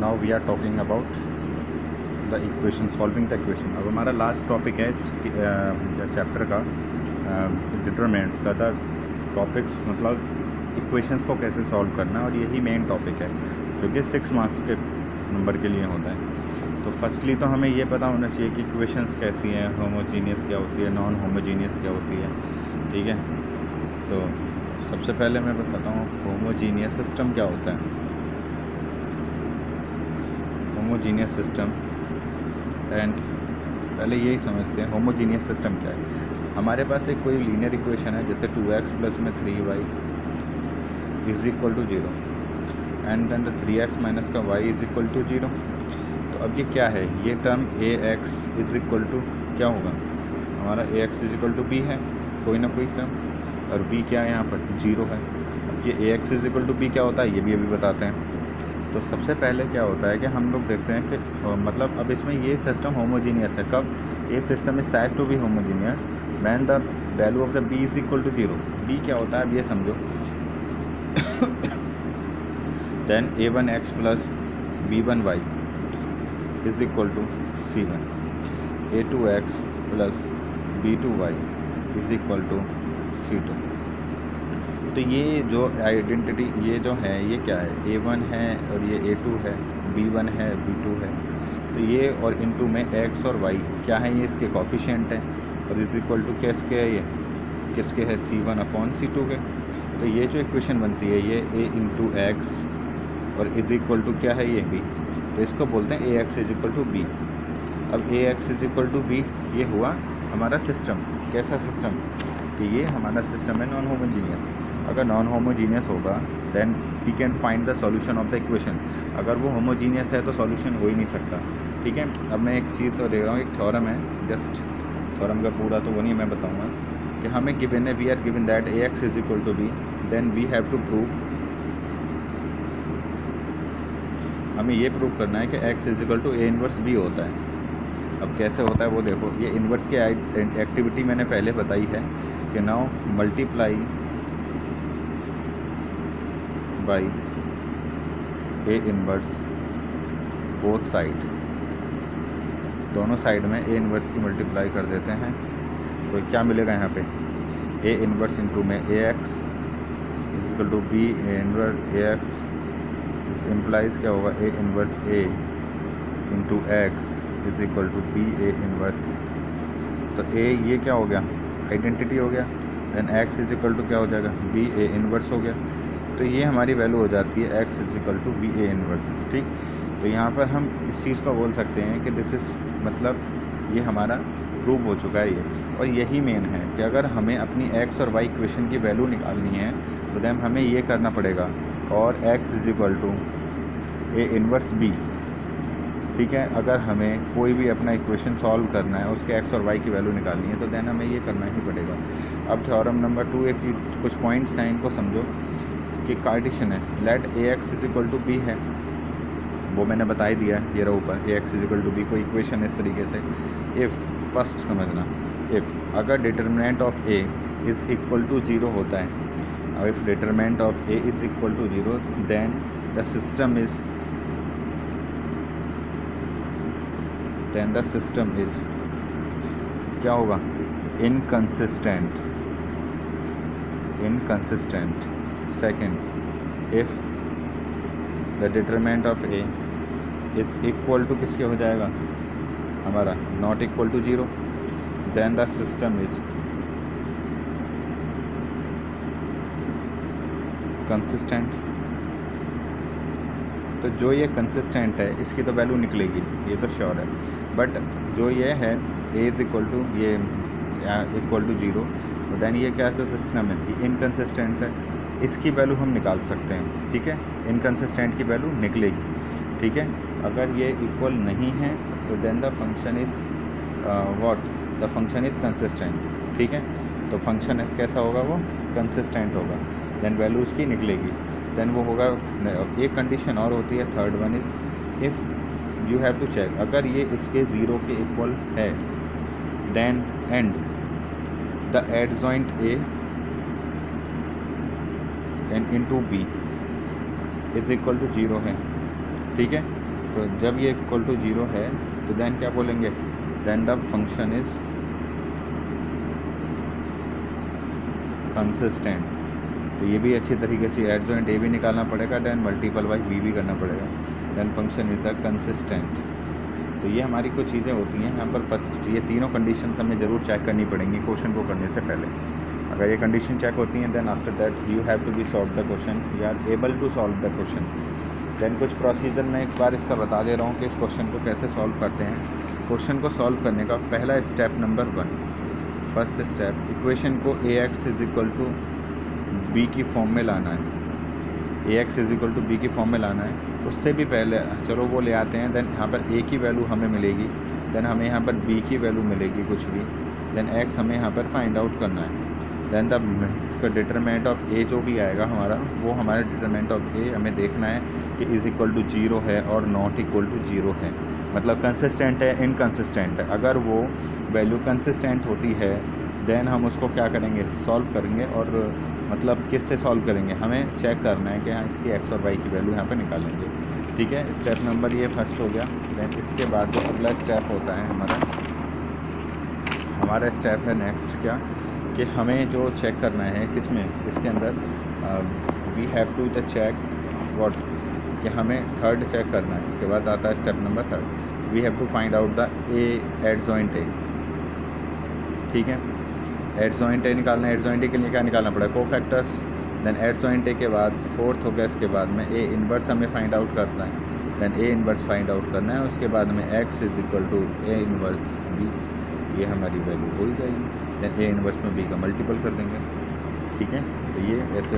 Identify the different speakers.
Speaker 1: Now we are talking about the equation, solving the equation. अब हमारा last topic है chapter का determinants का। द टॉपिक्स मतलब इक्वेशंस को कैसे सॉल्व करना, और यही मेन टॉपिक है जो कि 6 मार्क्स के नंबर के लिए होता है। तो फर्स्टली तो हमें ये पता होना चाहिए कि इक्वेशंस कैसी हैं, होमोजीनियस क्या होती है, नॉन होमोजीनियस क्या होती है। ठीक है, तो सबसे पहले मैं बताता हूँ होमोजीनियस सिस्टम क्या होता है। होमोजीनियस सिस्टम, एंड पहले यही समझते हैं होमोजीनियस सिस्टम क्या है। हमारे पास एक कोई लीनियर इक्वेशन है, जैसे 2x प्लस में 3y is equal to 0 and then the 3x minus का y इज इक्वल टू 0। तो अब ये क्या है, ये term ax is equal to क्या होगा, हमारा ax is equal to b है, कोई ना कोई टर्म, और b क्या है यहाँ पर 0 है। अब ये ax is equal to b क्या होता है ये भी अभी बताते हैं। तो सबसे पहले क्या होता है कि हम लोग देखते हैं कि मतलब अब इसमें ये सिस्टम होमोजीनियस है कब, ये system is said to be homogeneous when the value of the b is equal to 0। b क्या होता है अब ये समझो, then a1x plus b1y is equal to c1, a2x plus b2y is equal to c2। तो ये जो identity ये जो है ये क्या है, a1 है और ये a2 है, b1 है b2 है। तो ये और इनटू में x और y क्या है, ये इसके कॉफिशिएंट है, और इज इक्वल टू किसके है, ये किसके है c1 अपॉन c2 के। तो ये जो इक्वेशन बनती है ये a इंटू एक्स और इज इक्वल टू क्या है ये b, तो इसको बोलते हैं ax is equal to b। अब ax is equal to b ये हुआ हमारा सिस्टम। कैसा सिस्टम कि ये हमारा सिस्टम है नॉन होमोजीनियस। अगर नॉन होमोजीनियस होगा then we can find the solution of the equation. अगर वो होमोजीनियस है तो सॉल्यूशन हो ही नहीं सकता। ठीक है, अब मैं एक चीज़ और दे रहा हूँ, एक थ्योरम है, जस्ट थ्योरम का पूरा तो वो नहीं मैं बताऊँगा कि हमें गिवन है, we are given that ax is equal to b, then we have to prove, हमें ये प्रूव करना है कि x is equal to a inverse b होता है। अब कैसे होता है वो देखो, ये इन्वर्स की एक्टिविटी मैंने पहले बताई है कि now multiply by A inverse both side, दोनों साइड में ए इनवर्स की मल्टीप्लाई कर देते हैं। तो क्या मिलेगा यहाँ पे, ए इनवर्स इंटू में A x is equal to B inverse A X, इस इम्प्लाइज क्या होगा A inverse A into X is equal to B A inverse. तो ए ये क्या हो गया, आइडेंटिटी हो गया, then X is equal to क्या हो जाएगा बी ए इनवर्स हो गया। तो ये हमारी वैल्यू हो जाती है x is equal to B A inverse. ठीक, तो यहाँ पर हम इस चीज़ को बोल सकते हैं कि दिस इज़ मतलब ये हमारा प्रूव हो चुका है ये। और यही मेन है कि अगर हमें अपनी एक्स और वाई इक्वेशन की वैल्यू निकालनी है तो देन हमें ये करना पड़ेगा, और x is equal to a inverse b. ठीक है, अगर हमें कोई भी अपना इक्वेशन सॉल्व करना है, उसके एक्स और वाई की वैल्यू निकालनी है तो देन हमें ये करना ही पड़ेगा। अब थ्योरम नंबर 2 एक चीज़, कुछ पॉइंट्स हैं इनको समझो कि कार्टेशियन है, let a x is equal to b है, वो मैंने बता ही दिया है, ये रहा ऊपर A x is equal to B कोई इक्वेशन इस तरीके से। इफ़ फर्स्ट समझना, इफ़ अगर determinant of A is equal to 0 होता है, और if determinant of A is equal to 0 then the system is क्या होगा, inconsistent. Second, if the determinant of A is equal to किसके हो जाएगा हमारा not equal to 0, then the system is consistent. तो जो ये कंसिस्टेंट है इसकी तो वैल्यू निकलेगी, ये तो श्योर है। बट जो ये है ए इज इक्वल टू ये इक्वल टू 0, तो देन ये क्या ऐसा सिस्टम है कि इनकंसिस्टेंट है, इसकी वैल्यू हम निकाल सकते हैं। ठीक है, इनकंसिस्टेंट की वैल्यू निकलेगी। ठीक है, अगर ये इक्वल नहीं है तो then the function is what, the function is consistent. ठीक है, तो फंक्शन कैसा होगा, वो कंसिस्टेंट होगा, देन वैल्यू उसकी निकलेगी। देन वो होगा, एक कंडीशन और होती है, third one is if you have to check, अगर ये इसके 0 के इक्वल है then and the adjoint a and into b is equal to 0 है। ठीक है, तो जब ये इक्वल टू 0 है तो देन क्या बोलेंगे, then the function is consistent. तो ये भी अच्छी तरीके से एडजॉइंट ए भी निकालना पड़ेगा, देन मल्टीपल बाई बी भी करना पड़ेगा, then function is the consistent. तो ये हमारी कुछ चीज़ें होती हैं यहाँ पर। फर्स्ट ये तीनों कंडीशन हमें ज़रूर चेक करनी पड़ेंगी क्वेश्चन को करने से पहले। अगर ये कंडीशन चेक होती हैं then after that you have to be solve the question, you are able to solve the question. Then कुछ प्रोसीजर मैं एक बार इसका बता दे रहा हूँ कि इस क्वेश्चन को कैसे सॉल्व करते हैं। क्वेश्चन को सॉल्व करने का पहला step number 1, first step, equation को ax is equal to b की फॉर्म में लाना है। ax is equal to b की फॉर्म में लाना है। उससे भी पहले चलो वो ले आते हैं। देन यहाँ पर a की वैल्यू हमें मिलेगी, देन हमें यहाँ पर b की वैल्यू मिलेगी कुछ भी, देन x हमें यहाँ पर फाइंड आउट करना है। देन द इसका डिटरमिनेंट ऑफ a जो भी आएगा हमारा, वो हमारा डिटरमिनेंट ऑफ a हमें देखना है कि इज़ इक्वल टू 0 है और नॉट इक्वल टू 0 है, मतलब कंसिस्टेंट है इनकंसिस्टेंट है। अगर वो वैल्यू कंसिस्टेंट होती है देन हम उसको क्या करेंगे, सॉल्व करेंगे। और मतलब किससे सॉल्व करेंगे, हमें चेक करना है कि हाँ इसकी x और y की वैल्यू यहाँ पर निकालेंगे। ठीक है, स्टेप नंबर ये फर्स्ट हो गया। देन इसके बाद जो अगला स्टेप होता है हमारा स्टेप है नेक्स्ट क्या, कि हमें जो चेक करना है किसमें, इसके अंदर we have to the check what, कि हमें थर्ड चेक करना है। इसके बाद आता है step number 3, we have to find out the a adjoint a. ठीक है, एडजॉइंट ए निकालना है। एडजॉइंट ए के लिए क्या निकालना पड़ेगा, कोफैक्टर्स। देन एडजॉइंट ए के बाद फोर्थ हो गया, इसके बाद में ए इन्वर्स हमें फाइंड आउट करना है। देन ए इन्वर्स फाइंड आउट करना है, उसके बाद में x is equal to a inverse b, ये हमारी वैल्यू हो ही जाएगी। देन ए इन्वर्स में बी का मल्टीपल कर देंगे। ठीक है, तो ये ऐसे